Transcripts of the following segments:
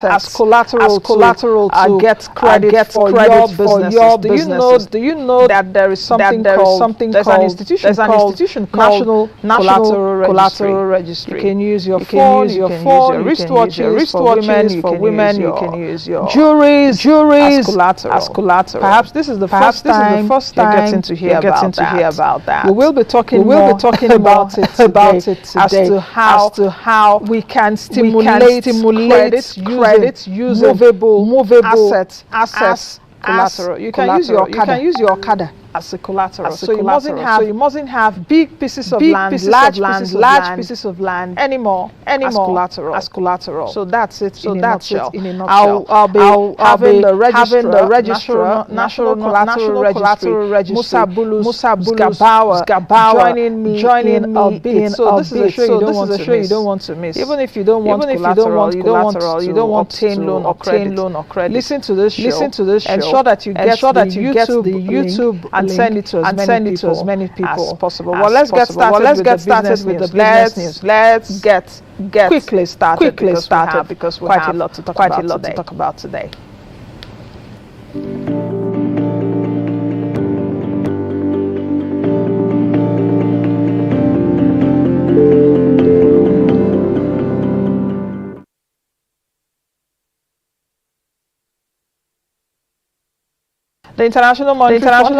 as collateral to get credit for your business. Do you know that there is something called an institution called National Collateral Registry? You can use your phone, you can use your wristwatches for women, you can use your juries as collateral. Perhaps this is the first time you're getting to hear about that. We will be talking about it today as to how we can stimulate credit using movable assets collateral. You can use your Okada as a collateral. So you mustn't have big pieces of land, large pieces of land anymore as collateral. So that's it in a nutshell. I'll be having the registrar, National Collateral Registry, Musa Bulus joining me in a bit. So this is a show you don't want to miss. Even if you don't want collateral, you don't want to obtain loan or credit. Listen to this show. Ensure that you get the YouTube and send it to as many people as possible. Well, let's get started with the business news. Let's get quickly started because we have quite a lot to talk about today. The International Monetary Fund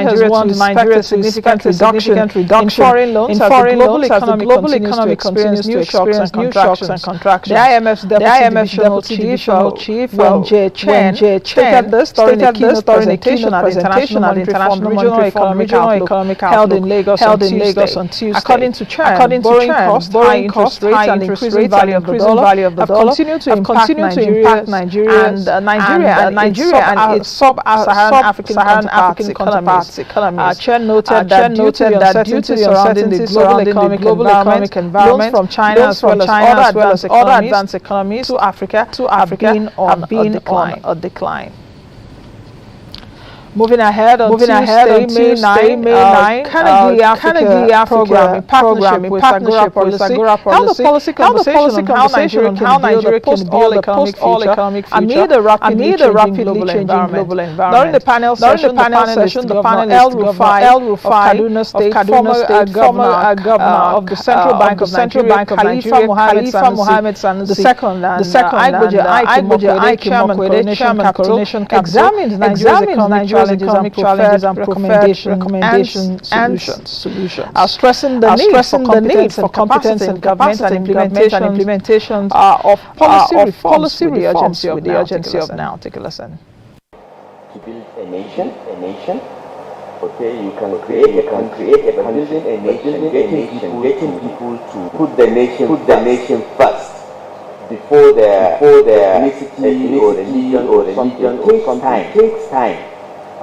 has warned Nigeria to significant reduction in foreign loans as the global economy continues new shocks and contractions. The IMF's Deputy Divisional Chief Wen Chen stated this during a keynote presentation at the International Monetary Fund Regional Economic Outlook held in Lagos on Tuesday. According to Chen, borrowing costs, high interest rates, and increasing value of the dollar have continued to impact Nigeria and its sub-Saharan African counterparts. Chen noted that due to the uncertainty surrounding the global economic environment, loans from China as well as other advanced economies to Africa have been on a decline. Moving ahead on Tuesday, May 9, Carnegie Africa program in partnership with Agora Policy held a policy conversation on how Nigeria can build a post-economic future amid a rapidly changing global environment. During the panel session, the panelist El Rufai of Kaduna State, former governor of the Central Bank of Nigeria, Khalifa Mohammed Sanusi, the second, Igboje Aike Chairman Coronation Capital, examined Nigeria's economic challenges and recommendation solutions. Stressing the need for competence and government and implementation of policy reforms with the urgency of now. Take a listen. To build a nation. Okay, you can create a country, but building a nation, getting people to put the nation first before their ethnicity or religion takes time.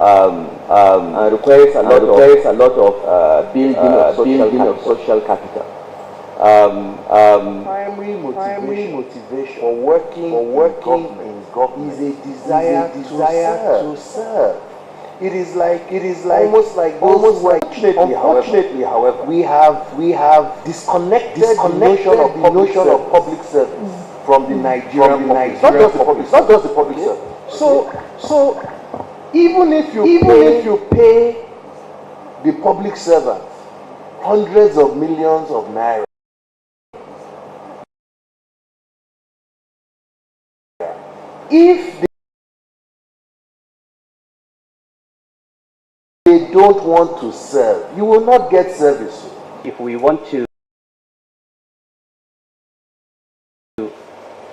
Requires a lot of building of social capital. Primary motivation for working in government is a desire to serve. It is almost like unfortunately, however, we have disconnected the notion of public service from the Nigerian public. Not just the public service. So even if you pay the public servant hundreds of millions of naira, if they don't want to serve, you will not get service. If we want to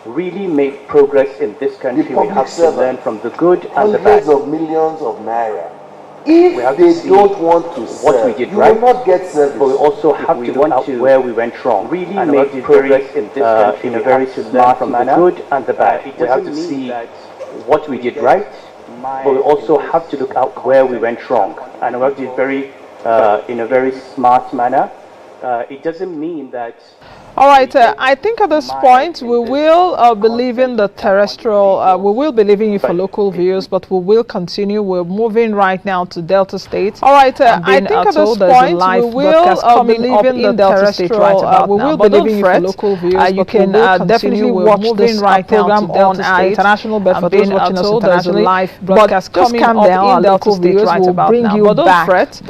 really make progress in this country, we have to learn from the good and the bad. Hundreds of millions of naira. If they don't want to serve, what we did right, will not get service. But we also have to look at where we went wrong. Really and make progress in this country in a very smart manner. From the good and the bad. We have to see what we did right, but we also have to look at where we went wrong. And we have to do it in a very smart manner. It doesn't mean that. All right, I think at this point we will be leaving the terrestrial, we will be leaving you for local views, but we will continue. We're moving right now to Delta State. All right, I think at this point we will be leaving the Delta State right about now. We will be leaving you for local views. You can definitely watch this program on our international bed for those watching us internationally. Live broadcast coming up in Delta State right about now. But don't fret.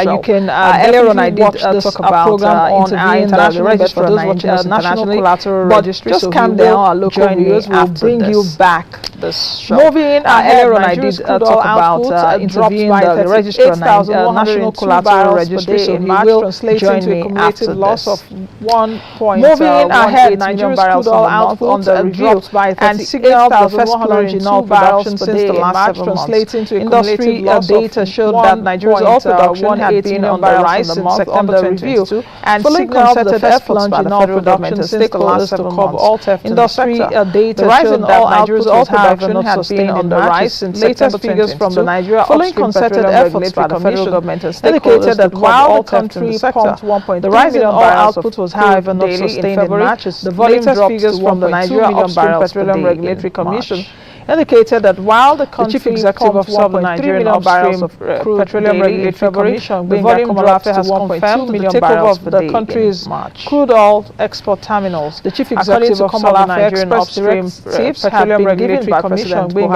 You can earlier on I did talk about program on our international bed for those watching us internationally. Collateral registry. Just calm down. Our local viewers will bring you back this show. Moving earlier on I did talk about interviewing the registrar on national collateral registry. So he will join me after loss of 1.1 moving ahead. Nigeria's crude oil output on the review and signaled the first plunge in oil production since the last 7 months. Industry data showed that Nigeria's oil production had been on the rise since September 2022 and signaled the first plunge in oil production since the last 7 months. Industry data showed that Nigeria's oil production had been on the rise since September 2022. From the Nigeria following concerted efforts by the federal government and indicated that while the country pumped 1.3 million oil output was however not sustained in March, the volume dropped to from the Nigeria Upstream Petroleum Regulatory Commission indicated that while the chief executive officer of the Nigerian Upstream Petroleum Regulatory Commission, the volume dropped to 1.2 million barrels of the country's crude oil export terminals. The chief executive officer of the Nigerian Upstream Petroleum Regulatory Commission, to both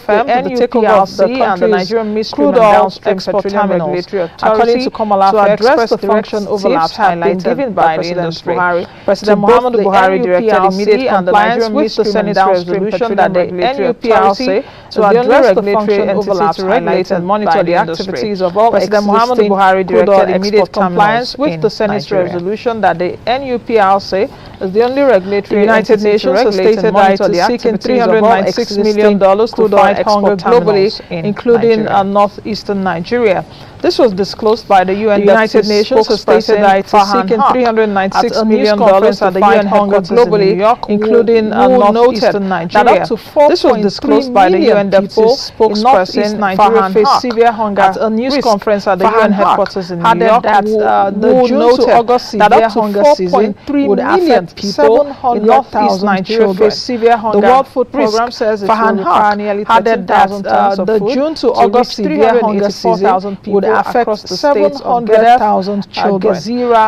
the takeover of the country's and the Nigerian midstream and downstream petroleum regulatory authority to address the function overlaps highlighted given by President Buhari. President Muhammadu Buhari directed immediate compliance with the Senate resolution that the NUPRC to address the function overlaps to regulate and monitor the activities of all President Muhammadu Buhari directed immediate compliance with the Senate resolution that the NUPRC is the only regulatory United Nations has stated that it is seeking $396 million to fight hunger globally, including northeastern Nigeria. This was disclosed by the UN. The United Nations has stated that it is seeking $396 million to fight hunger globally, including northeastern Nigeria. This was disclosed by the UN deputy spokesperson. Nigeria faced severe hunger at a news conference at the UN headquarters in New York. That the June to August severe hunger season would affect people in northeast Nigeria face severe hunger. The World Food Programme says it will require nearly 30,000 tons of food. The June to August severe hunger season would affect 700,000 children.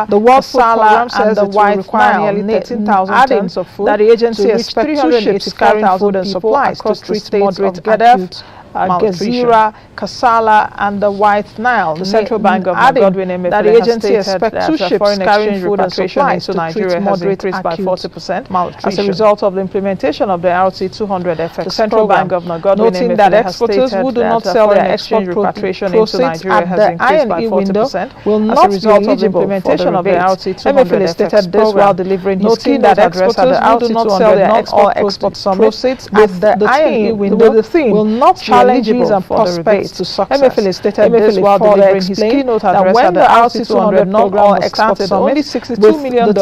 The World Food Programme says it will require nearly 13,000 tons of food. That the agency expects 2 ships carrying food and supplies across the states of Gadef, Gezira, Kassala, and the White Nile. The Central Bank of Godwin that the agency expects 2 ships carrying food and supplies to Nigeria has increased by 40% as a result of the implementation of the RT200 FX. The Central Bank of Godwin noting that exporters who do not sell their export repatriation into Nigeria has increased by 40% will not be eligible for the implementation of the RT200 stated this while delivering his keynote address at the RT200 non-export proceeds at the INE window will not challenges and prospects to success. MFL stated this while delivering his keynote address at the RT200 non-oil exported only $62 million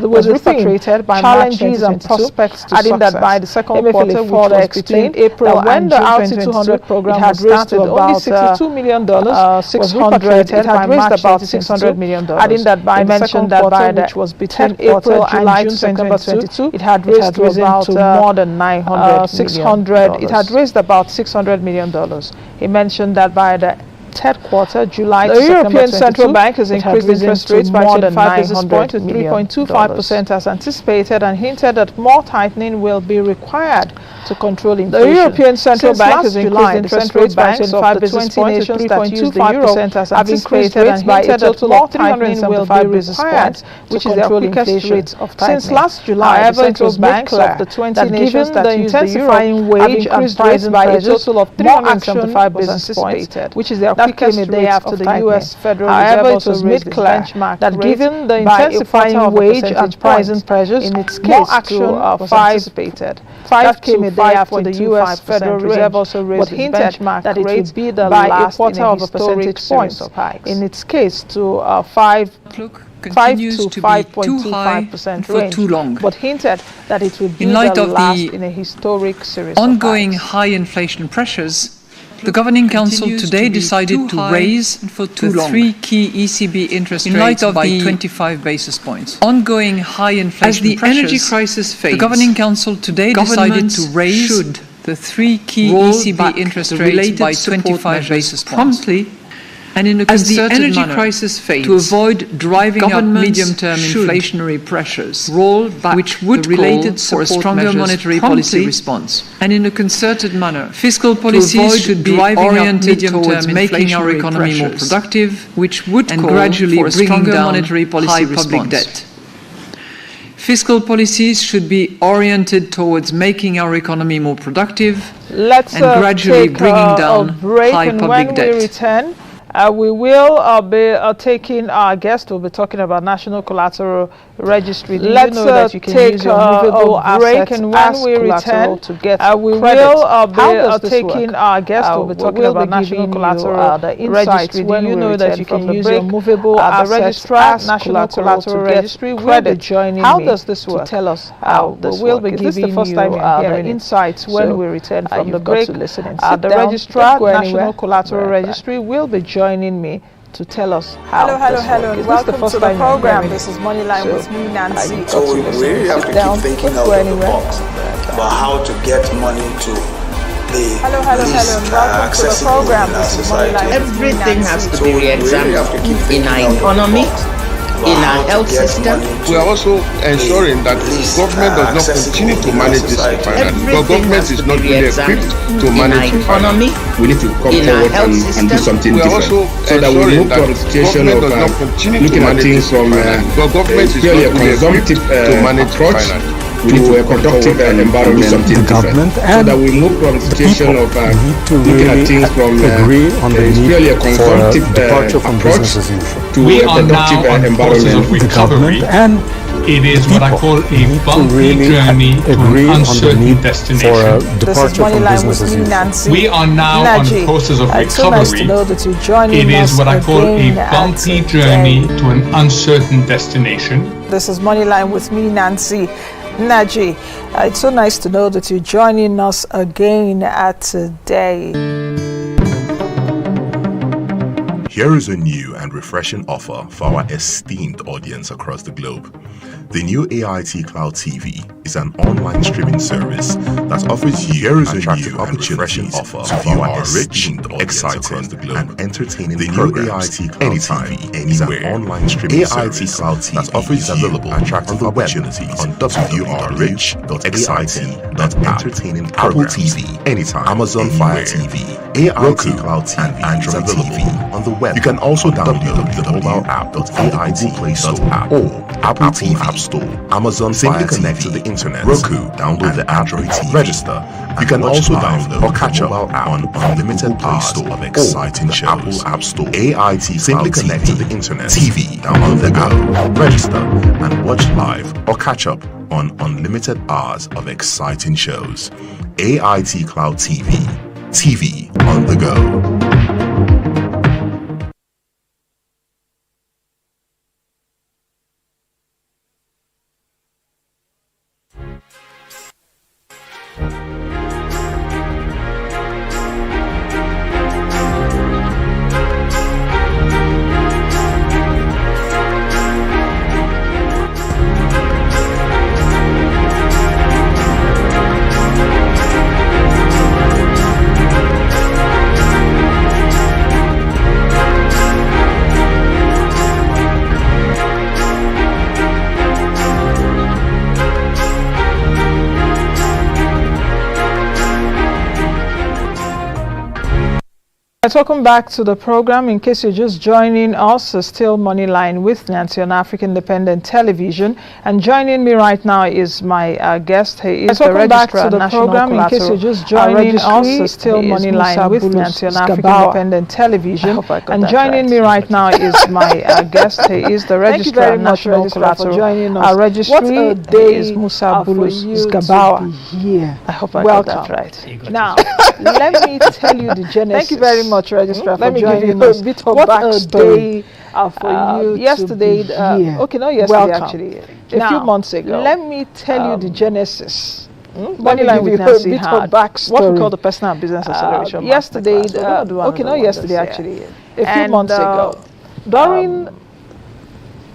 was repatriated by challenges and prospects to adding that by the second quarter, which was between April and June 2022 program had raised only $62 million, was repatriated by March about $600 million. Adding that by the second quarter, which was between April and June 2022, it had raised about more than $600 million. It had raised about $600 million. He mentioned that by the third quarter, July to September 2022, the European Central Bank has increased interest rates by 25 basis points to 3.25% as anticipated and hinted that more tightening will be required to control inflation. The European Central Bank has increased interest rates by 25 basis points to 3.25% as anticipated and hinted that more tightening will be required, which is their quickest rate of tightening. Since last July, however, it was made clear of the 20 nations that use the euro wage and price by a total of 375 basis points, which is their quickest rate after the U.S. Federal Reserve also made clear that given the intensifying wage and pricing pressures, in its case, more action was anticipated. 5 came a day after the U.S. Federal Reserve also raised its benchmark that it would be the last quarter of a percentage point in its case to 5 to 5.25% range, too long. But hinted that it would be the last in a historic series ongoing of high inflation pressures. The Governing Council today decided to raise the 3 key ECB interest rates by 25 basis points. Ongoing high inflation pressures. As the energy crisis fades, the Governing Council today decided to raise the 3 key ECB interest rates by 25 basis points. Promptly and in a concerted manner to avoid driving up medium-term inflationary pressures, which would call for a stronger monetary policy response. And in a concerted manner, fiscal policies should be oriented towards making our economy more productive, which would gradually bring down monetary policy public debt. Fiscal policies should be oriented towards making our economy more productive and gradually bringing down high public debt. We return, we will be taking our guest. We'll be talking about National Collateral Registry. Let's take a break, and when we return, to get we will be taking our guest. We'll be talking about National Collateral Registry. When you know that you can use your movable assets, National Collateral Registry will be joining me. How does this work? To tell us how this works. Is this the first time you're hearing insights when we return from the break? The registrar, National Collateral Registry, will be joining me to tell us how. Hello, and welcome to the program. This is Moneyline with me, Nancy. So we really have to keep thinking out of the box about how to get money to the hello, and welcome to the program. This is Moneyline. Everything has to be re-examined in our economy, in our health system. We are also ensuring that government does not continue to manage this finance, because government is not really equipped to manage economy. We need to come forward and do something different, so that we move from the situation of looking at things from purely a consumptive approach to a productive environment, something different, so that we move from the situation of looking at things from purely a consumptive approach to a productive environment. The government, and it is what I call a bumpy journey to an uncertain destination. This is Moneyline with me, Nancy. We are now on the process of recovery. So nice to know that you're joining it is us what I call a bumpy journey today. to an uncertain destination. This is Moneyline with me, Nancy Naji. It's so nice to know that you're joining us again today. Here is a new and refreshing offer for our esteemed audience across the globe. The new AIT Cloud TV is an online streaming service that offers you attractive opportunities to view our rich, exciting, and entertaining programs AIT Cloud anytime, anywhere. An online streaming service Cloud TV that offers you available attractive opportunities to view our rich, exciting, and entertaining programs Apple TV anytime, Amazon Fire TV, Roku Cloud TV, and Android TV on the web. You can also download the mobile app .AIT Play Store app or Apple TV App Store, Amazon Fire connect to the internet, Roku, download the Android TV, register. You can also download or catch up on unlimited Play Store of exciting shows. Apple App Store, AIT simply connect to the internet, TV, download the app, register, and watch live or catch up on unlimited hours of exciting shows. AIT Cloud TV, TV on the go. Welcome back to the program. In case you're just joining us, still Moneyline with Nancy on African Independent Television, and joining me right now is my guest. He is the registrar of National Collateral. In case you're just joining us, still Moneyline with Nancy on African Independent Television, and joining me right now is my guest. He is the registrar of National Collateral. Our registry is Musa Bulus Gabawa. I hope I got that right. Now, let me tell you the genesis. Thank you very much, Registrar, let me give you a bit of backstory for you. Yesterday, okay, not yesterday, actually, a few months ago. Let me tell you the genesis Moneyline with Nancy had what we call the personal business acceleration. Yesterday, not yesterday actually, a few months ago, during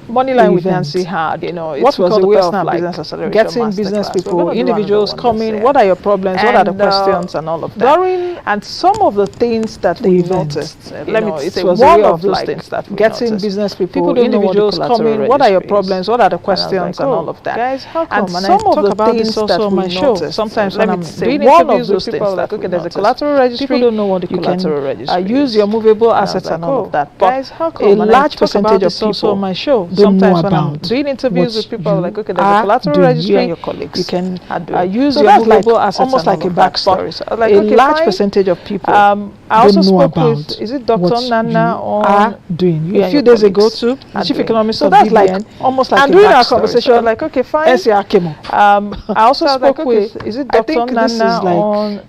Moneyline with Nancy had, what was a way of business acceleration, getting business people, individuals coming, what are your problems, what are the questions and all of that. And some of the things that we noticed, it was one of those things that we getting business people, individuals coming, what are your problems, what are the questions and all of that. Guys, how come? And some of the things that we noticed, sometimes when I'm doing interviews with people, like, okay, there's a collateral registry, people don't know what the collateral registry is. Use your movable assets and all of that. But a large percentage of people on my show, sometimes when I'm doing interviews with people, like, okay, there's a collateral registry, and your colleagues, you can use your movable assets, almost like a backstory. So, like, a large percentage of people. I also spoke with, is it Dr. Nana on a few days ago too, Chief Economist. So that's like almost like. And during our conversation, like, okay, fine. I also spoke with, is it Dr. Nana on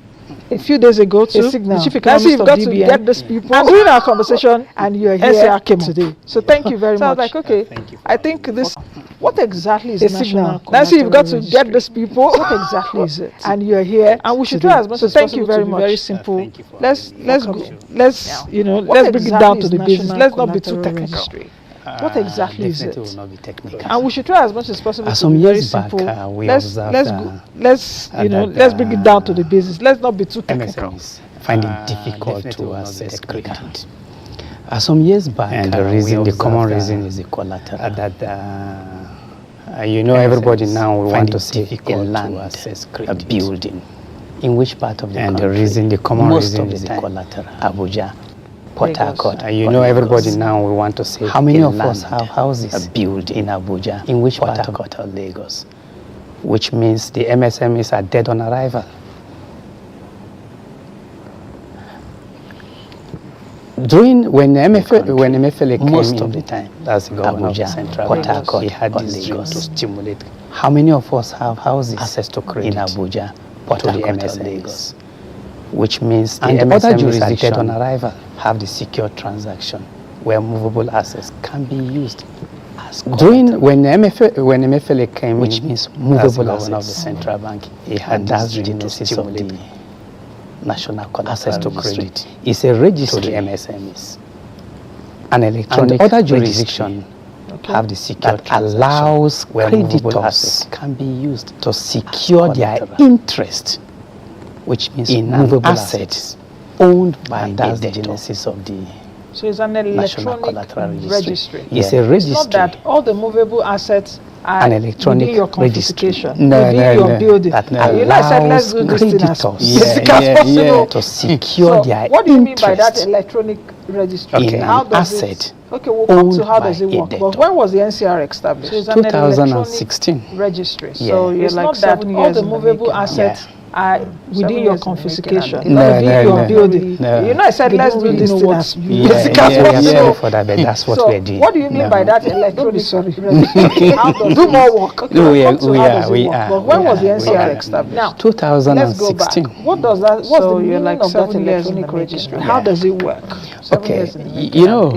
a few days ago too, the Chief Economist of DBN. To get these people. And during our conversation, and you are here today. So thank you very much. So I was like, okay, I think this. What exactly is a signal? Nancy, you've got to get these people. What exactly is it? And you are here, and we should try as much as possible. Thank you very much. Very simple. Let's bring it down to the business. Let's not be too technical. What exactly is it? Will not be technical. And we should try as much as possible to be very simple. Let's bring it down to the business. Let's not be too technical. MSMEs find it difficult to access credit. Some years back, and the common reason is the collateral. Everybody now will want to see a land, a building. In which part of the country? And the common reason is the collateral. Abuja, Port Harcourt. Everybody now will want to say, how many of us have houses, a building in Abuja? In which part of Lagos? Which means the MSMEs are dead on arrival. When MFLA came most of the time, that's the governor of Central Port Harcourt, he had this dream to stimulate. How many of us have houses, access to credit in Abuja, Port Harcourt, Lagos? Which means the other jurisdictions on arrival have the secure transaction where movable assets can be used. When MFLA came, which means movable assets of the central bank, he had that genesis of the national access to credit. It's a registry to the MSMEs. An electronic other jurisdiction have the secure that allows creditors can be used to secure their interest, which means in movable assets owned by the genesis of the so it's an electronic registry. It's a registry. It's not that all the movable assets are an electronic your confiscation. Your building. That I said let's do this thing as possible to secure their what do you mean by that electronic registry? Okay. How does it? Okay, we'll come to how does it work. But when was the NCR established? So it's 2016 registry. So you're like 7 years. All the movable assets are within your confiscation, within your building. I said let's do this thing as basic as possible. For that, but that's what we're doing. What do you mean by that electronic registry? How does do more work? We are. But when was the NCR established? Now, 2016. Let's go back. What does that? What's the meaning of that electronic registry? How does it work? Okay, a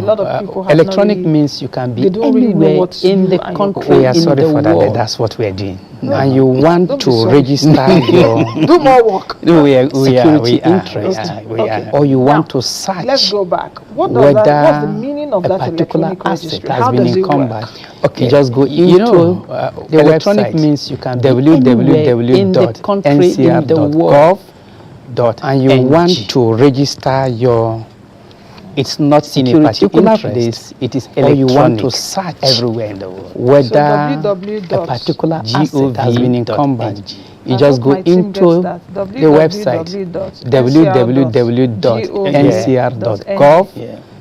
lot of people electronic means you can be anywhere in the country. We are sorry for that, but that's what we are doing. And you want to register your do more work. Security interest, or you want to search. Let's go back. What does what's the meaning of that electronic registry? How does it work? Okay, you just go into the electronic means you can www.ncr.gov. And you want to register your. It's not in a particular place, it is electronic. Or you want to search everywhere in the world. Whether a particular asset has been encumbered, you just go into the website www.ncr.gov.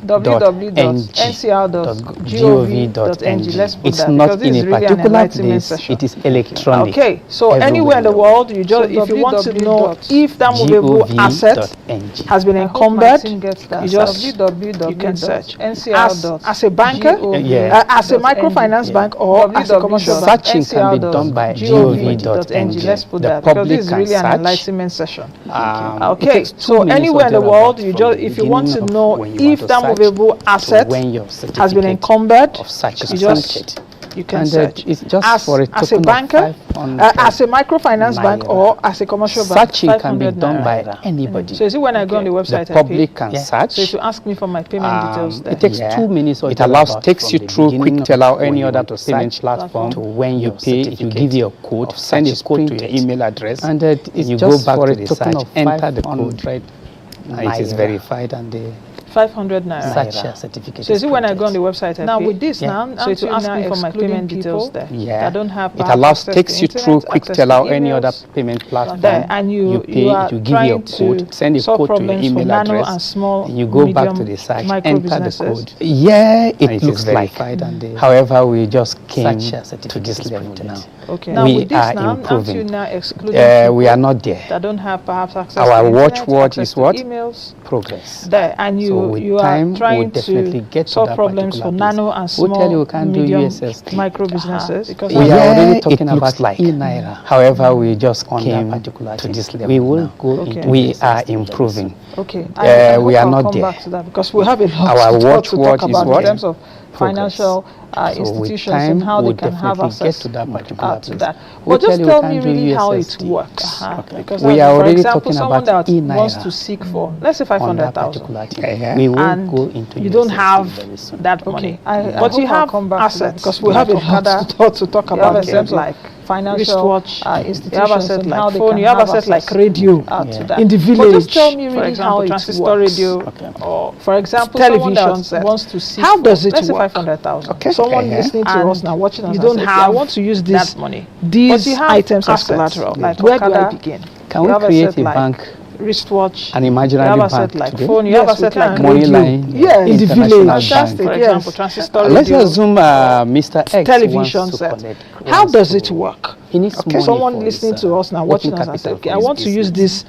www.ncr.gov.ng. It's not in a particular place, it is electronic. Okay, so anywhere in the world, you just if you want to know if that movable asset has been encumbered, you just you can search as a banker, as a microfinance bank, or as a commercial bank. Searching can be done by gov.ng. Let's put that because this is really an enlightenment session. Okay, so anywhere in the world, you just if you want to know if that movable asset has been encumbered, you just You can search. It's just for a as a banker, as a microfinance bank, or as a commercial bank. Searching can be done by anybody. So is it when I go on the website, the public can search. So if you ask me for my payment details, there. It takes 2 minutes. Or it takes you through quick to allow any other payment platform to when you pay. It will give you a code, send a code to your email address, and it's you just go back to the search, enter the code, right? It is verified and the 500 naira. Such certificate. So is it when I go on the website? Now with this now, so to ask me for my payment details there. Yeah. I don't have. It takes you through quick to allow any other payment platform. There, and you pay. Are you give your code, send a code to your email address, and small, you go back to the site, enter the code. Yeah, it looks like. However, we just came to this level now. Okay. Now we are improving. We are not there. I don't have perhaps access. Our watchword is what? Emails. Progress. There, and you are trying to solve problems for nano and small, medium, micro businesses. Because we are already talking about like e-naira. However, we just came to this level. We will go. We are improving. Okay. We are not there. Back to that because we have a lot to talk about in terms of financial institutions and how they can have access to that. But just tell me really how it works. Because we are already talking about that wants to seek for, let's say 500,000, we will go into you don't have that money, but you have assets because we have a lot to talk about in terms of like financial institutions and how they can have access like radio to that. In the village. But just tell me really how it transistor radio, or for example, television wants to see. How does it work? 500,000. Okay. Someone listening to us now, watching us, you don't have. I want to use this money. These items as collateral. Like where do I begin? Can we create a bank? Wristwatch, an imaginary bank like today? phone, you have a set like Moneyline, in the village. Fantastic, for example, transistor let's assume Mr. X television set. How does it work? He needs money. Someone listening to us now, watching us, and say, okay, I want to use these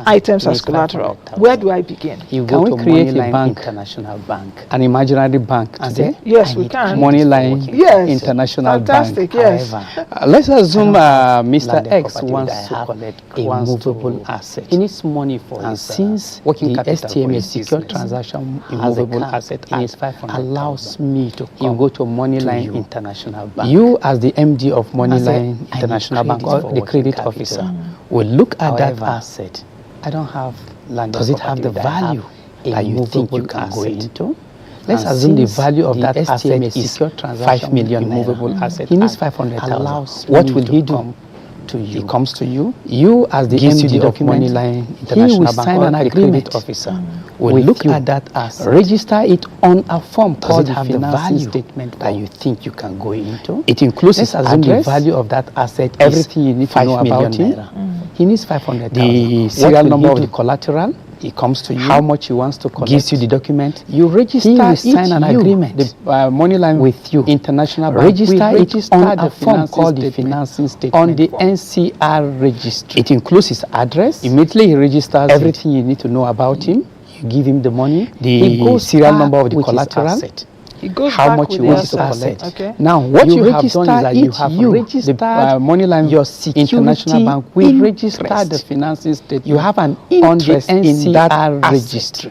items as collateral. Where do I begin? You go to create a bank, international bank, an imaginary bank today? Yes, we can. Moneyline, international bank. Yes. Let's assume Mr. X wants to collect a movable asset. He needs money for his since working the STMA secure transaction movable asset allows me to come. You go to Moneyline International Bank. You as the MD of Moneyline International Bank or the credit officer will look at that asset. I don't have land. Does it have the value that you think you can go into? Let's assume the value of that asset is 5 million movable asset. He needs 500,000. What will he do? To you. He comes to you. You as the MD of Moneyline International Bank or the credit officer will look at that asset, register it on a form called the value statement that you think you can go into. It includes his address, the value of that asset, everything you need to know about him. He needs 500,000. The serial number of the collateral. He comes to you. How much he wants to collect. Gives you the document. You register. He will sign an agreement. The Moneyline with you. International Bank. Register it on a form called the financing statement on the NCR registry. It includes his address. Immediately he registers everything you need to know about him. You give him the money. The serial number of the collateral. He goes how back much with you want to collect. Okay. Now, what you have done is that you have registered Moneyline, your international bank. We register the financing statement. You have an interest in that registry.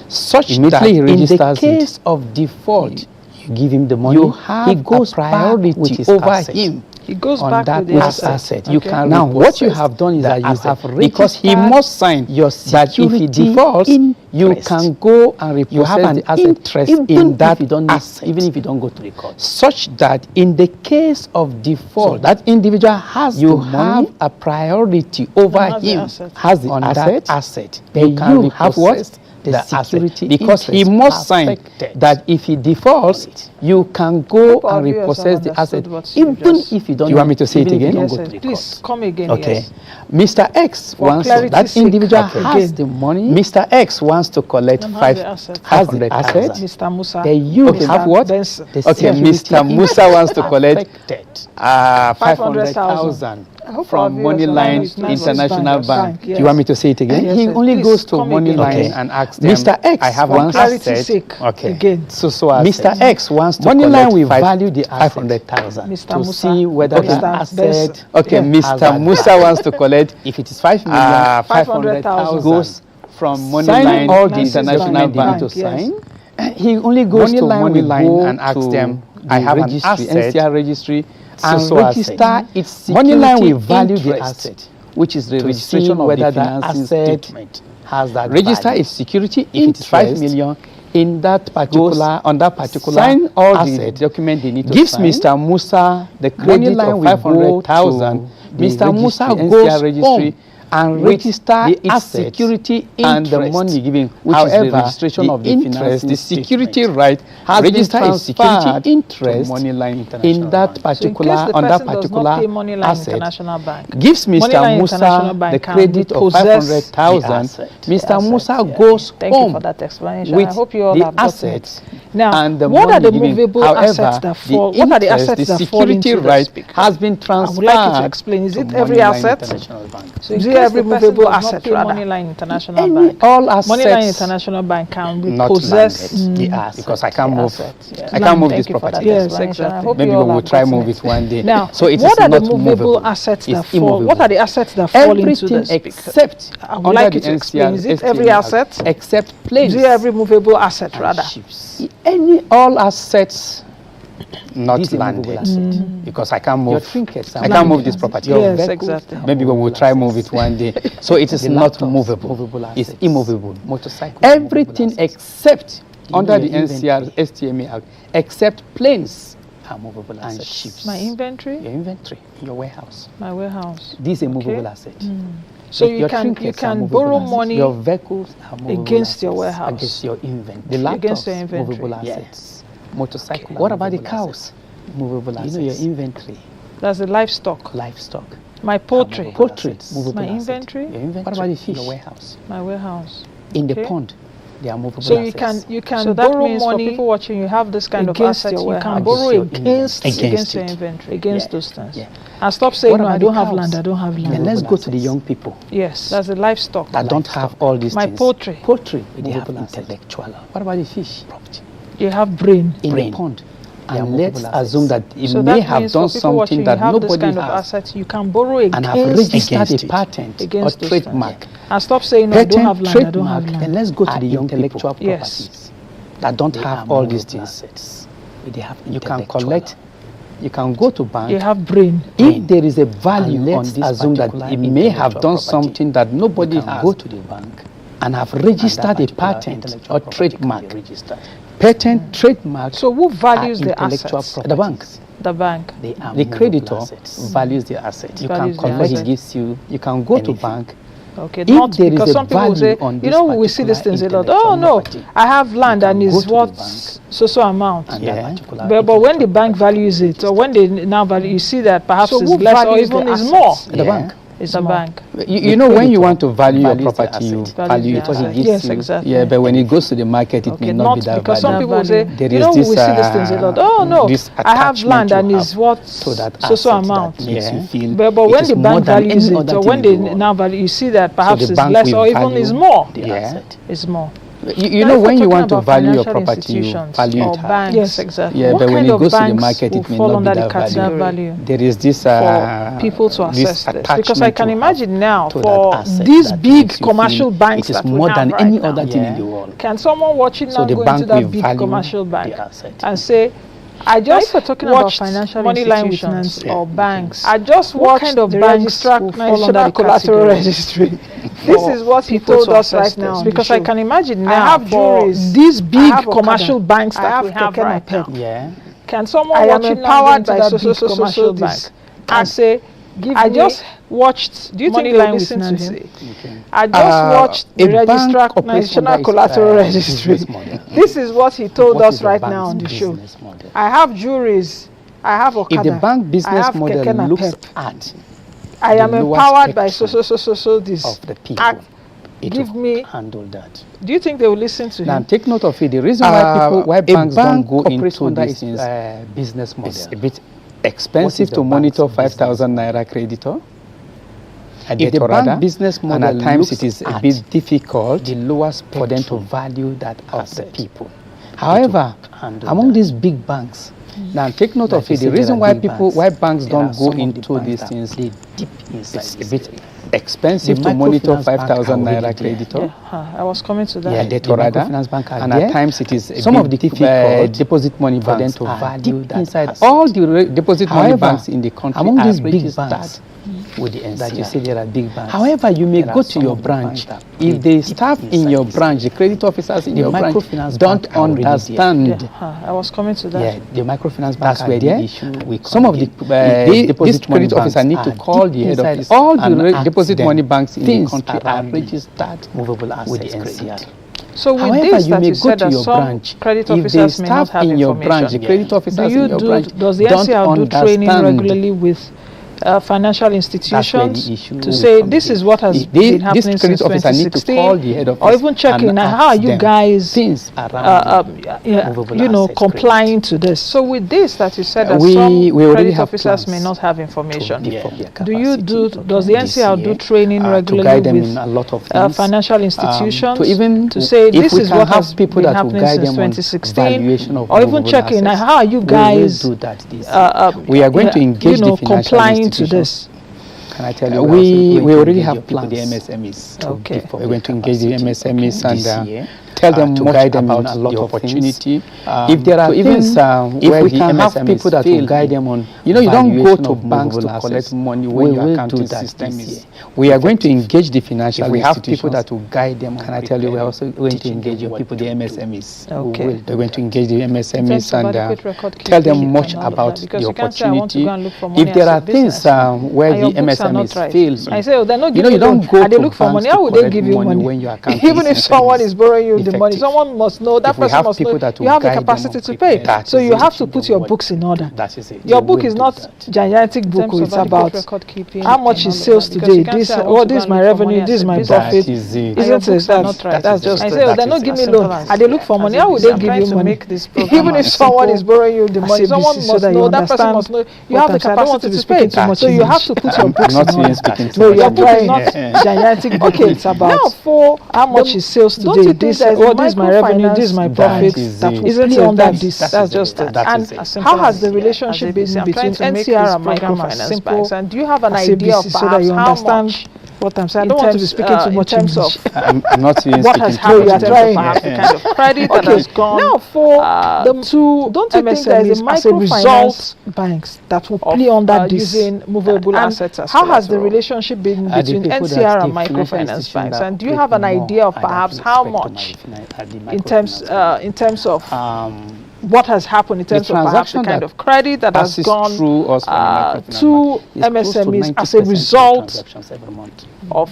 Such that in the case of default, you give him the money. You have he goes priority over him. He goes on back that with the asset. You can now what you have done is that you have because he must sign your that if he defaults, you can go and repossess you have an interest in that asset, even if you don't go to the court. Such that in the case of default, that individual has you have a priority over him, has the asset. Then you have what? The security because he must sign that if he defaults, you can go and repossess the asset, even if you don't. You want me to say it again? Yes, please come again. Okay. Yes. Mr. X wants that individual has the money. Mr. X wants to collect has the asset. Mr. Musa. Then you have what? Okay. Mr. Musa wants to collect 500,000. From Moneyline International Bank. Yes. You want me to say it again? Yes, he only goes to Moneyline and asks them, Mr. X, I have one asset. Okay. Again. So Mr. X wants to Moneyline will value the 500,000 to see whether the asset. Okay, Mr. Musa wants to collect. If it is 5 million, 500,000 goes from Moneyline all the International Bank to sign. He only goes to Moneyline and asks them, I have an asset, NCR registry, and register its security. Moneyline will value the asset, which is the registration of whether the asset has that register its security if it is 5 million in that particular on that particular sign all asset. The document they need to gives sign. Mr. Musa the credit of 500,000. Mr. Musa goes registry and register its security and the money given, which is the registration of the interest, the security right has register its security interest Moneyline in that particular so on that particular asset. Gives Mr. Musa the credit of 500,000. Mr. Musa goes home with the assets. Now, and the what money are the given. movable However, assets that fall? the What are the interest, assets the that fall into security the right speaker? has been transferred. I would like you to explain. Is it every asset? So is it every movable asset? Moneyline International Bank. All assets. Moneyline International Bank can not possess the asset because I can't move. I can't move this property. Yes, exactly. Maybe we will try move it one day. Now, so it what is are the not movable assets that fall? Immovable. What are the assets that fall into the speaker? Except I would like you to explain. Is it every asset? Except planes. Is it every movable asset rather? All assets not landed because I can't move. I can't move this property. Yes, exactly. Maybe we will try move it one day. So it is not movable. It's immovable. Motorcycle. Everything except under the NCR STMA Act, except planes are movable and ships. My inventory. Your inventory. Your warehouse. My warehouse. This is a movable asset. So you can borrow money your vehicles are against your warehouse, against your inventory. The laptops, against your inventory. Movable assets. Motorcycle. Okay. What about the cows? Movable assets. You know your inventory. That's the livestock. Livestock. My poultry. Poultry. My inventory. Your inventory. What about the fish? Your warehouse. My warehouse. In the pond. They are movable so assets. you can so borrow money for people watching. You have this kind of assets. You can borrow against your inventory, against those things. Yeah. And stop saying, no, I don't have land. I don't have land. Then let's go to the young people. Yes, that's the livestock. That don't have all these things. My poultry. Poultry. They have intellectual. What about the fish? Property. They have brain. In the pond. And let's assume that it may have done something that nobody has. Assets, you can borrow against and have registered a patent or trademark. And stop saying, no, I don't have land. I don't have land. And let's go to the young intellectual properties that don't have all these things. You can collect. You can go to bank. You have brain. If there is a value on this, assume that it may have done something that nobody has. Go to the bank and have registered a patent or trademark. Patent, trademark. So who values the assets? The bank. The bank. The creditor values the asset. You can collect. He gives you. You can go to bank. Okay, not because some people will say, you know, we see these things a lot. Oh no, I have land and it's what so amount. But when the bank values it, or when they now value, you see that perhaps it's less or even is more. The bank. It's a bank. You know, when you want to value your property, you value it. What he gives yes, you. Exactly. Yeah, but when it goes to the market, it may not be that because value. some people will say, there you know, we this, see these things a lot. Oh no, I have land and it's what so amount. But when the bank values it, or when they now value, you see that perhaps it's less or even is more. Yeah, it's more. You know, when you want to value your property, you value it high. Yes, exactly. Yeah, but when it goes to the market, it may not be that value. There is this for people to assess this, because I can imagine now for these big commercial banks it is more than any other thing in the world. Can someone watching now go into that big commercial bank and say, I just watched Moneyline institutions or banks. I just watched the National Collateral Registry. This is what he told us right now. Because I can imagine now I have juries. These big commercial banks that we have right now. Yeah. Can someone watching empowered by so bank and say, I just watched. Do you think they listen to him? I just watched the Registrar National Collateral Registry. This is what he told us right now on the show. I have juries. I have Okada. If the bank business model looks at, I am empowered by so this of the people. Give me handle that. Do you think they will listen to him? Now take note of it. The reason why banks don't go into this business model. It's a bit expensive to monitor 5,000 naira creditor. If the bank business model, and at times it is a bit difficult for them to value that of the people. However, among these big banks, now take note of it. The reason why banks don't go into these things, they deep inside. It's a bit expensive to monitor 5,000 naira creditor. I was coming to that. Yeah, the microfinance bank are and there. At times it is some of the deposit money banks for them to value that inside all the deposit money banks in the country. Among these big banks, with the NCR. That you say there are big banks. However, you may go to your branch. If the staff in your branch, the credit officers in your branch don't understand. I was coming to that. Yeah, the microfinance bank. That's where the issue. Some of the deposit credit officers need to call the head office. All the deposit money banks in the country are registered movable assets with the NCR. So with however, this you that may you go said to that your some branch. credit If officers the may not staff have in your information. branch, the credit officers in your branch does the NCR do training regularly with financial institutions to say this is what has been happening since 2016, or even checking how are you guys, complying to this. So with this that you said that some credit officers may not have information, does the NCR do training regularly with financial institutions to say this is what has been happening since 2016, or even checking how are you guys, we are going to engage the complying to this? Can I tell you? We already have plans. The MSMEs. Okay. We're going to engage the MSMEs and tell them to guide them on a lot of opportunity. If there are things where we can have people that will guide them on, you don't go to banks to collect money when your accounting system is. We are going to engage the financial institutions. We have people that will guide them. Can I tell you? We're also going to engage your people, the MSMEs. Okay. We're going to engage the MSMEs and tell them much about the opportunity. If there are things where the MSMEs fail, I say, they're not giving you don't go to look for money. How would they give you money when your account even if someone is borrowing you the money? Someone must know, that person must know you have the capacity to pay. So you have to put your books in order. Your book is not gigantic book. It's about how much is sales today. This is my revenue. This is my profit. Isn't it? That's just. I say they're not giving me loan. And they look for money. How would they give you money? Even if someone is borrowing you the money, someone must know. That person must know you have the capacity to pay. So you have to put your books in order. No, your book is not gigantic book. It's about how much is sales today. This is my revenue, this is my profit. Isn't it under this? That's just it. And how has the relationship been between NCR and microfinance banks? And do you have an idea of perhaps how much? What I'm saying, I don't want to be speaking too much in terms of I'm not even what has happened. You are trying the kind of credit that has gone. Now for the two, don't you think there is a microfinance banks that will play under this using movable assets as how has the relationship been between NCR and microfinance banks? And do you have an idea of perhaps how much in terms of what has happened in terms of perhaps the kind of credit that has gone through to MSMEs as a result of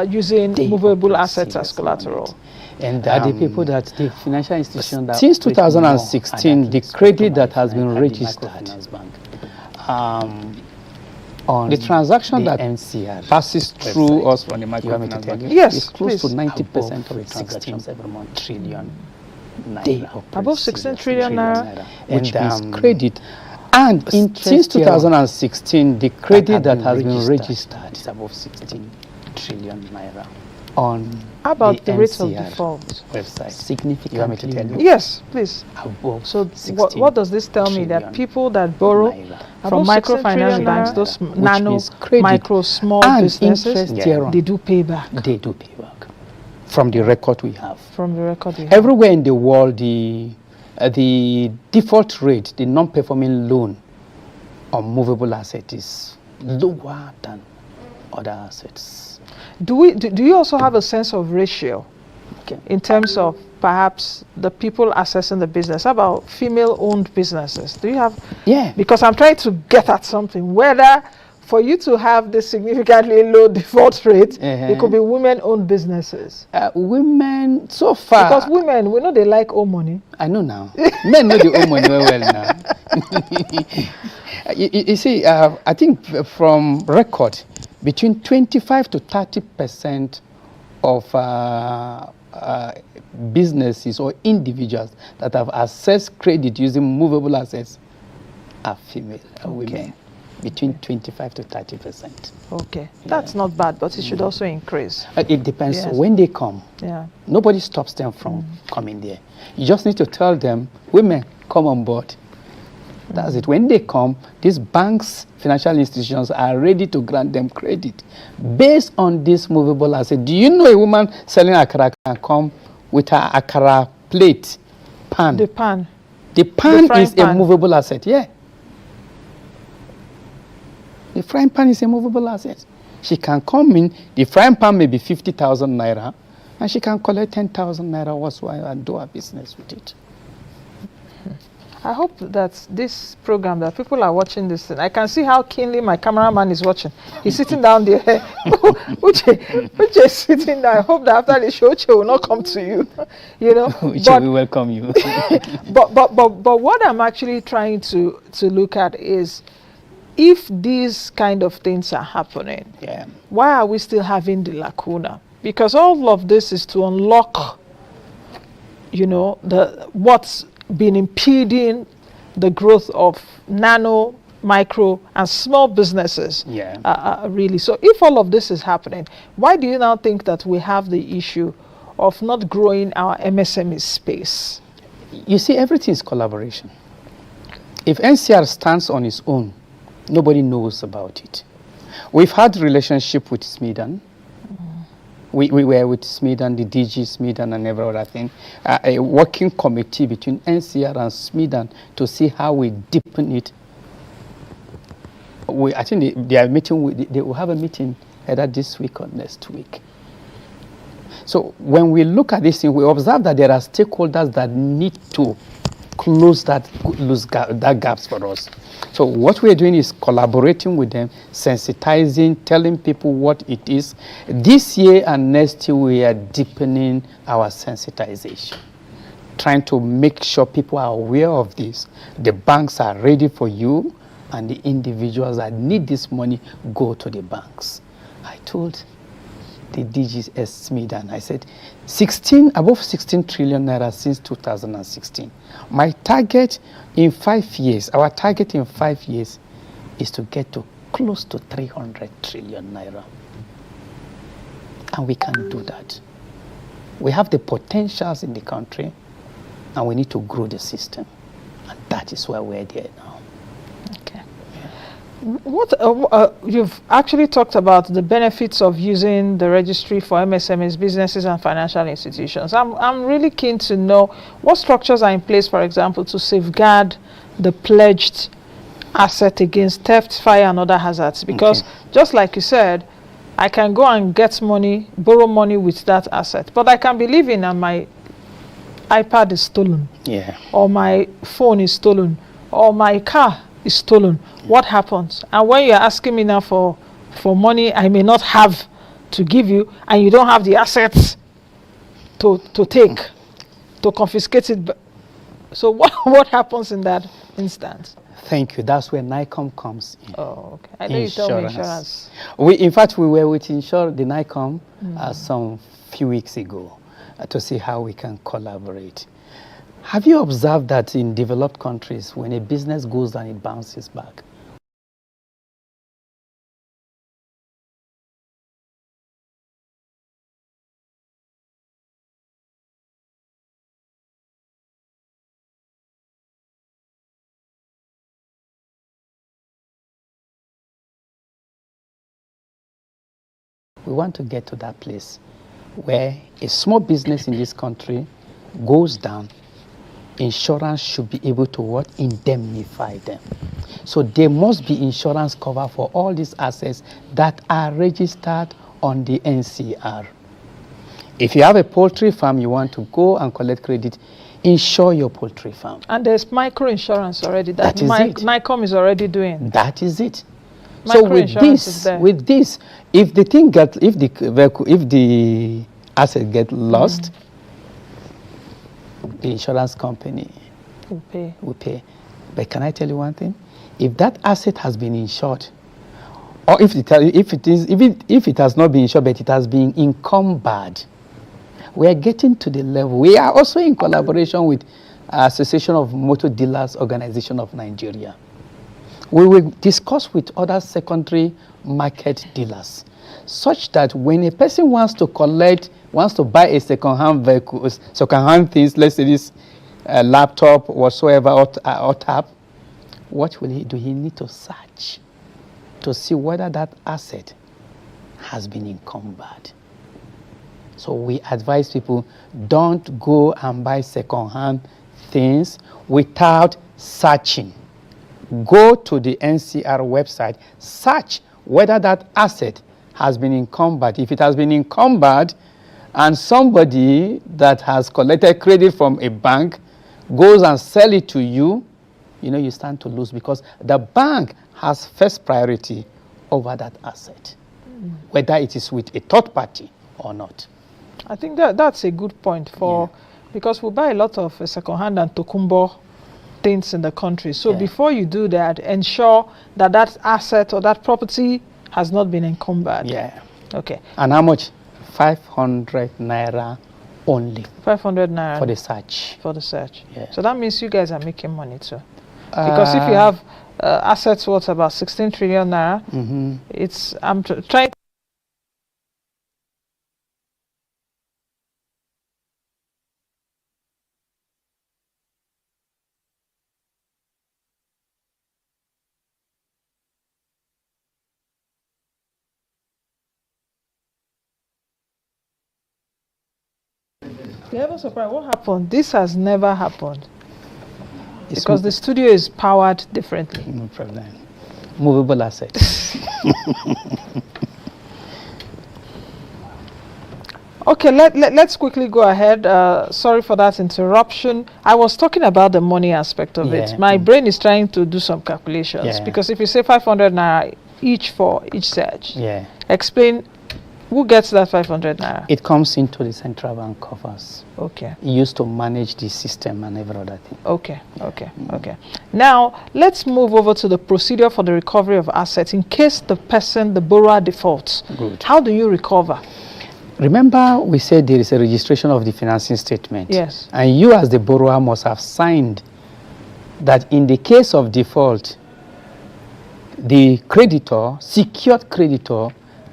using movable assets as collateral? And the people that the financial institution that since 2016, the credit that has been registered on the transaction that NCR passes through us from the microfinance bank, yes, is close to 90% of the transactions every month, trillion. Above 16 trillion naira, which is credit. And since 2016, the credit that has been registered is above 16 trillion naira on about the rate of default website. Significantly. You want me to tell you? Yes, please. Above so what does this tell me? That people that borrow from microfinance banks, those nano, micro, small businesses, they do pay back. They do pay back. From the record we have. From the record we have. Everywhere in the world, the default rate, the non-performing loan on movable asset is lower than other assets. Do you also have a sense of ratio in terms of perhaps the people assessing the business? How about female-owned businesses? Do you have? Yeah. Because I'm trying to get at something, whether for you to have this significantly low default rate, it could be women-owned businesses. Women, so far. Because women, we know they like owe money. I know now. Men know they owe money well now. you see, I think from record, between 25 to 30% of businesses or individuals that have accessed credit using movable assets are female, women. Between 25 to 30%. Okay, that's not bad, but it should also increase. It depends when they come. Yeah, nobody stops them from coming there. You just need to tell them, women, come on board. That's it. When they come, these banks, financial institutions are ready to grant them credit based on this movable asset. Do you know a woman selling akara can come with her akara plate, pan? The pan. The pan is a movable asset, yeah. The frying pan is a movable asset. She can come in, the frying pan may be 50,000 naira, and she can collect 10,000 naira whatsoever and do her business with it. I hope that this program, that people are watching this thing. I can see how keenly my cameraman is watching. He's sitting down there. Uche is sitting there. I hope that after the show, Uche will not come to you. You know, Uche will welcome you. but what I'm actually trying to look at is, if these kind of things are happening, why are we still having the lacuna? Because all of this is to unlock, you know, what's been impeding the growth of nano, micro, and small businesses. Really. So if all of this is happening, why do you now think that we have the issue of not growing our MSME space? You see, everything is collaboration. If NCR stands on its own, nobody knows about it. We've had relationship with Smedan. We were with Smedan, the DG Smedan and every other thing, a working committee between NCR and Smedan to see how we deepen it. I think they are meeting. They will have a meeting either this week or next week. So when we look at this thing, we observe that there are stakeholders that need to close that gaps for us. So what we're doing is collaborating with them, sensitizing, telling people what it is. This year and next year, we are deepening our sensitization, trying to make sure people are aware of this. The banks are ready for you, and the individuals that need this money go to the banks. I told the DGS Smedan, I said, above 16 trillion naira since 2016. My target in 5 years, our target in 5 years is to get to close to 300 trillion naira. And we can do that. We have the potentials in the country, and we need to grow the system. And that is why we're there now. What you've actually talked about the benefits of using the registry for MSMEs, businesses and financial institutions. I'm really keen to know what structures are in place, for example, to safeguard the pledged asset against theft, fire, and other hazards. Because just like you said, I can go and get money, borrow money with that asset, but I can be living and my iPad is stolen, or my phone is stolen, or my car is stolen. What happens? And when you're asking me now for money I may not have to give you, and you don't have the assets to take, to confiscate it. So what happens in that instance? Thank you. That's where NICOM comes in. Oh, okay. I know you told me insurance. In fact, we were with the NICOM some few weeks ago to see how we can collaborate. Have you observed that in developed countries, when a business goes down, it bounces back? We want to get to that place where a small business in this country goes down, insurance should be able to indemnify them. So there must be insurance cover for all these assets that are registered on the NCR. If you have a poultry farm, you want to go and collect credit, insure your poultry farm. And there's micro insurance already that NICOM is already doing. That is it. So with this, if the asset gets lost, the insurance company will pay. But can I tell you one thing? If that asset has been insured, or if it has not been insured, but it has been encumbered, we are getting to the level. We are also in collaboration with Association of Motor Dealers Organization of Nigeria. We will discuss with other secondary market dealers, such that when a person wants to buy a second-hand vehicle, second-hand things, let's say this laptop whatsoever or tab, what will he do? He need to search to see whether that asset has been encumbered. So we advise people, don't go and buy second-hand things without searching. Go to the NCR website, search whether that asset has been encumbered. If it has been encumbered and somebody that has collected credit from a bank goes and sell it to you, you stand to lose, because the bank has first priority over that asset, whether it is with a third party or not. I think that's a good point because we buy a lot of second-hand and tokumbo things in the country. So before you do that, ensure that that asset or that property has not been encumbered. Yeah. Okay. And how much? 500 naira only. 500 naira for the search. For the search. Yeah. So that means you guys are making money too. Because if you have assets worth about 16 trillion naira, I'm trying. You're even surprised. What happened? This has never happened. Because the studio is powered differently. No problem. Movable assets. Okay, let's quickly go ahead. Sorry for that interruption. I was talking about the money aspect of it. My brain is trying to do some calculations. Because if you say 500 naira each for each search, explain who gets that 500 naira? It comes into the central bank coffers. Okay. It used to manage the system and every other thing. Okay. Now, let's move over to the procedure for the recovery of assets in case the borrower defaults. Good. How do you recover? Remember, we said there is a registration of the financing statement. Yes. And you as the borrower must have signed that in the case of default, the creditor, secured creditor,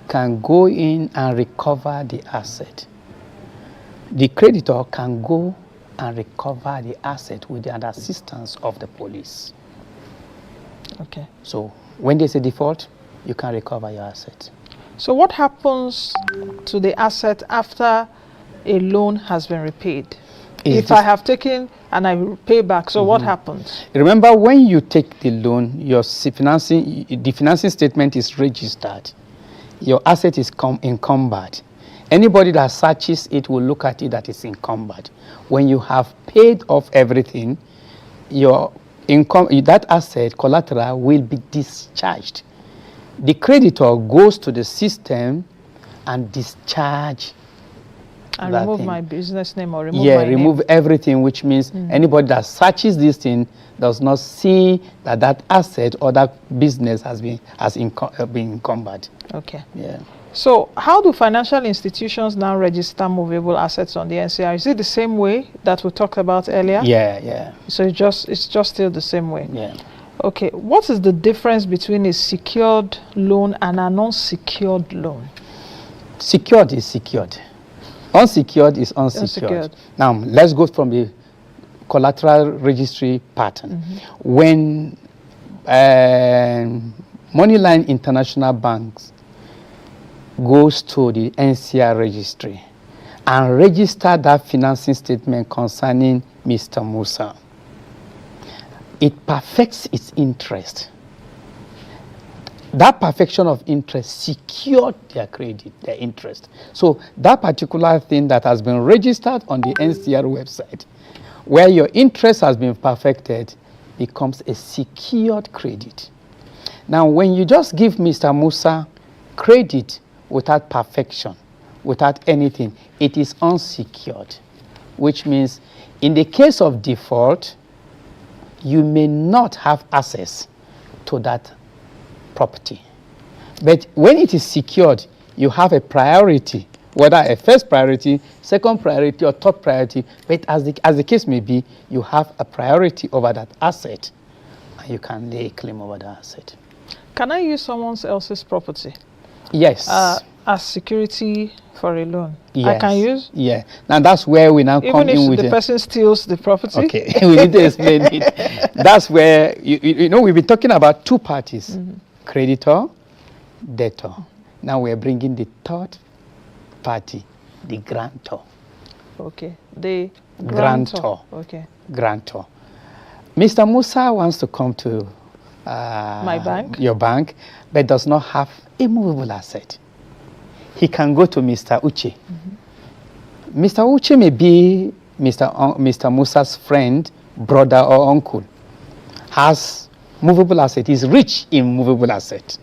can go in and recover the asset. The creditor can go and recover the asset with the assistance of the police. Okay. So when there's a default, you can recover your asset. So what happens to the asset after a loan has been repaid? If I have taken and I pay back, so what happens? Remember, when you take the loan, the financing statement is registered. Your asset is encumbered. Anybody that searches it will look at it that it's encumbered. When you have paid off everything, your that asset, collateral, will be discharged. The creditor goes to the system and discharge. And remove my business name or remove my remove name. Everything, which means anybody that searches this thing does not see that asset or that business has been encumbered. Okay. Yeah. So how do financial institutions now register movable assets on the NCR? Is it the same way that we talked about earlier? Yeah. So it's just still the same way. Yeah. Okay. What is the difference between a secured loan and an unsecured loan? Secured is secured. Unsecured is unsecured. Now, let's go from the collateral registry pattern. When Moneyline International Banks goes to the NCR registry and register that financing statement concerning Mr. Musa, it perfects its interest. That perfection of interest secured their credit, their interest. So that particular thing that has been registered on the NCR website, where your interest has been perfected, becomes a secured credit. Now, when you just give Mr. Musa credit without perfection, without anything, it is unsecured, which means in the case of default, you may not have access to that property. But when it is secured, you have a priority, whether a first priority, second priority, or third priority. But as the case may be, you have a priority over that asset, and you can lay a claim over the asset. Can I use someone else's property? Yes. as security for a loan. Yes. I can use? Yeah. Now that's where we now come in with... Even if the person steals the property? Okay, we need to explain it. That's where, you know, we've been talking about two parties, creditor, debtor. Now we're bringing the third party, the grantor. Okay, the grantor. Okay. Grantor. Mr. Musa wants to come to my bank? Your bank, but does not have a movable asset. He can go to Mr. Uche. Mr. Uche may be Mr. Musa's friend, brother, or uncle. Has movable asset, is rich in movable asset.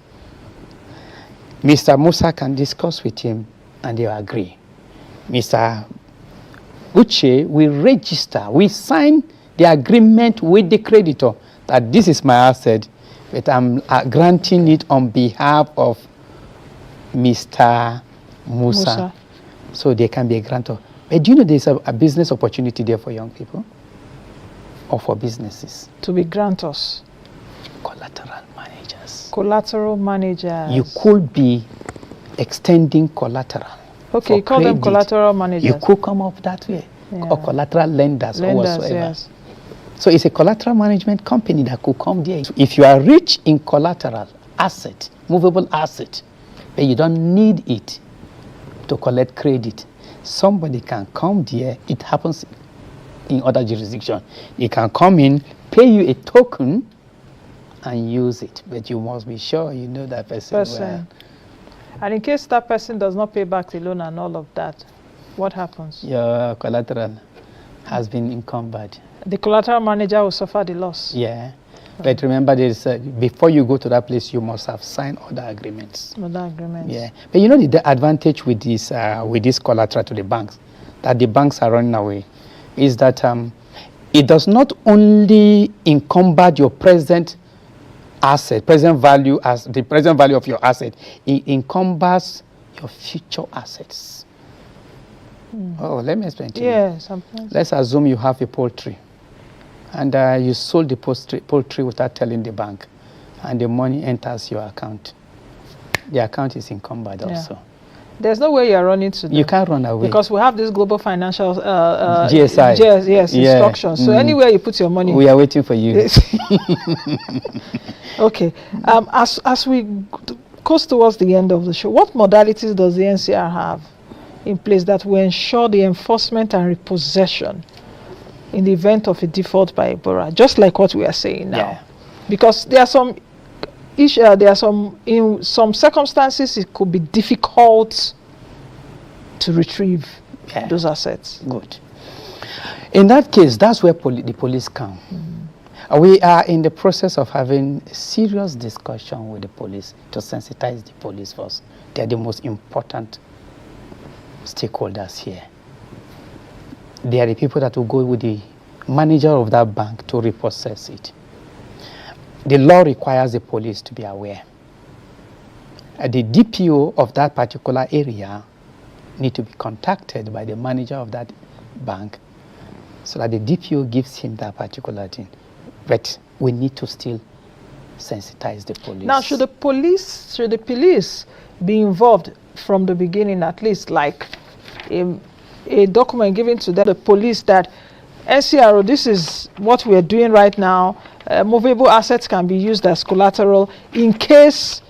Mr. Musa can discuss with him and they agree. Mr. Uche will register, we sign the agreement with the creditor that this is my asset, but I'm granting it on behalf of Mr. Musa. So there can be a grantor. But do you know there's a business opportunity there for young people? Or for businesses? To be grantors. Collateral managers. Collateral managers. You could be extending collateral. Okay, you call them collateral managers. You could come up that way. Yeah. Or collateral lenders or whatsoever. Yes. So it's a collateral management company that could come there. So if you are rich in collateral asset, movable asset, but you don't need it to collect credit, somebody can come there. It happens in other jurisdictions. You can come in, pay you a token, and use it. But you must be sure you know that person well. And in case that person does not pay back the loan and all of that, what happens? Your collateral has been encumbered. The collateral manager will suffer the loss. Yeah. But remember, before you go to that place, you must have signed other agreements. Other agreements. Yeah. But you know the advantage with this collateral to the banks, that the banks are running away, is that it does not only encumber your present asset, present value of your asset, it encumbers your future assets. Oh, let me explain to you. Yes. Let's assume you have a poultry. And you sold the poultry without telling the bank, and the money enters your account. The account is encumbered also. There's no way you are running to them. You can't run away. Because we have this global financial GSI. Instructions. So anywhere you put your money. We are waiting for you. Okay. As we coast towards the end of the show, what modalities does the NCR have in place that will ensure the enforcement and repossession in the event of a default by a borrower, just like what we are saying now? Yeah. Because there are in some circumstances it could be difficult to retrieve those assets. Good. In that case, that's where the police come. We are in the process of having a serious discussion with the police to sensitize the police first. They are the most important stakeholders here. They are the people that will go with the manager of that bank to repossess it. The law requires the police to be aware. The DPO of that particular area need to be contacted by the manager of that bank so that the DPO gives him that particular thing. But we need to still sensitize the police. Now, should the police be involved from the beginning, at least, like a document given to the police that NCRO, this is what we are doing right now. Movable assets can be used as collateral in case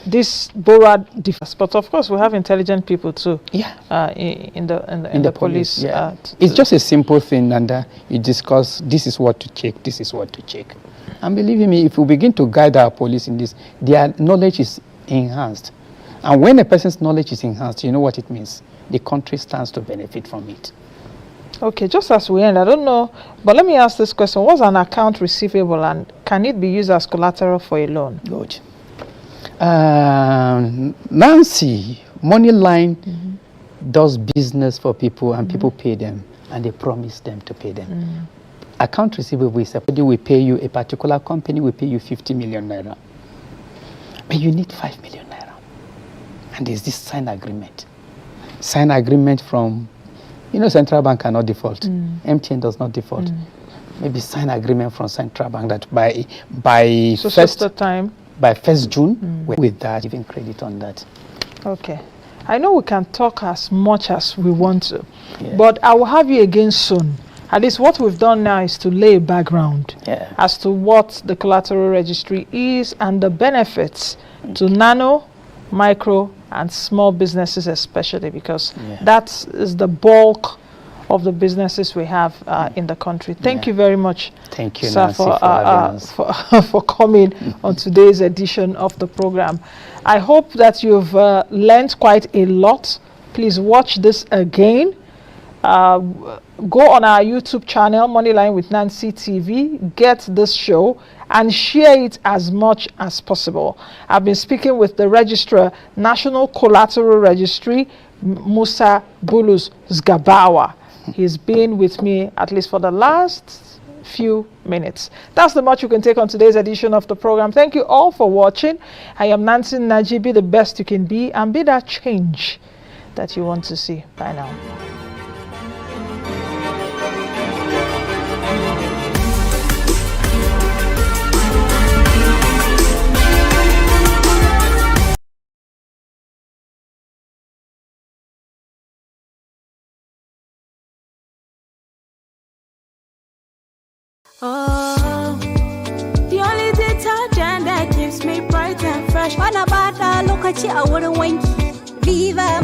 this borrower differs. But of course, we have intelligent people too. Yeah. In the police. Yeah. It's just a simple thing, and you discuss. This is what to check. This is what to check. And believe me, if we begin to guide our police in this, their knowledge is enhanced. And when a person's knowledge is enhanced, you know what it means. The country stands to benefit from it. Okay, just as we end, I don't know, but let me ask this question. What's an account receivable, and can it be used as collateral for a loan? Good. Nancy, Moneyline does business for people, and people pay them, and they promise them to pay them. Account receivable is somebody will pay you, a particular company will pay you 50 million naira. But you need 5 million naira. And there's this signed agreement. Signed agreement from, Central Bank cannot default. MTN does not default. Maybe sign agreement from Central Bank that by first time, by 1st June, with that, giving credit on that. Okay. I know we can talk as much as we want to, but I will have you again soon. At least what we've done now is to lay a background as to what the collateral registry is and the benefits to nano, micro, and small businesses especially, because that is the bulk of the businesses we have in the country. Thank you very much, thank you, sir, Nancy, for having us. for coming on today's edition of the program. I hope that you've learned quite a lot. Please watch this again. Go on our YouTube channel, Moneyline with Nancy TV, get this show and share it as much as possible. I've been speaking with the Registrar, National Collateral Registry, Musa Bulus Zgabawa. He's been with me at least for the last few minutes. That's the much you can take on today's edition of the program. Thank you all for watching. I am Nancy Naji. Be the best you can be and be that change that you want to see. Bye now. Oh, the only detergent that keeps me bright and fresh. Bana bada lokaci a wurin wanki. Viva